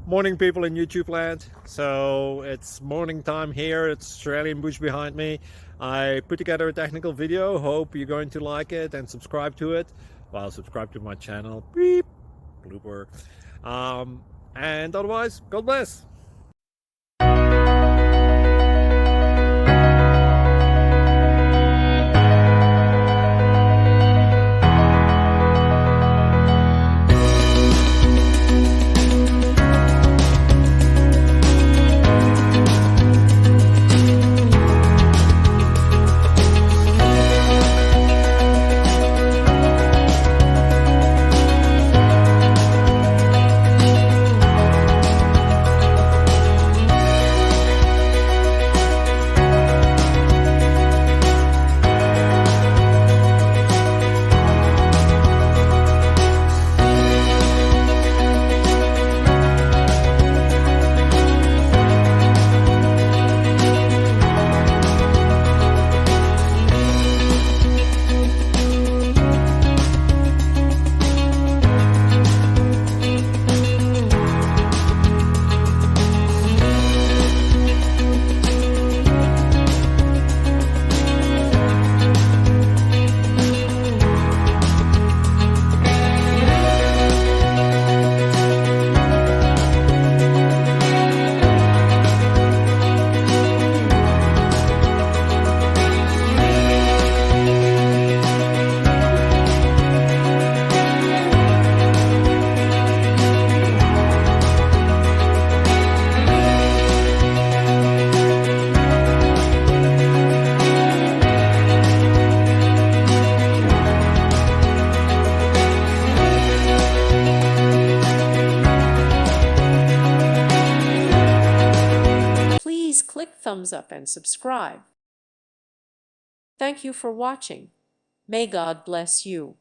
Morning, people in YouTube land. So it's morning time here. It's Australian bush behind me. I put together a technical video. Hope you're going to like it and subscribe to it. Well, subscribe to my channel. Beep. Blooper. And otherwise, God bless. Please click thumbs up and subscribe. Thank you for watching. May God bless you.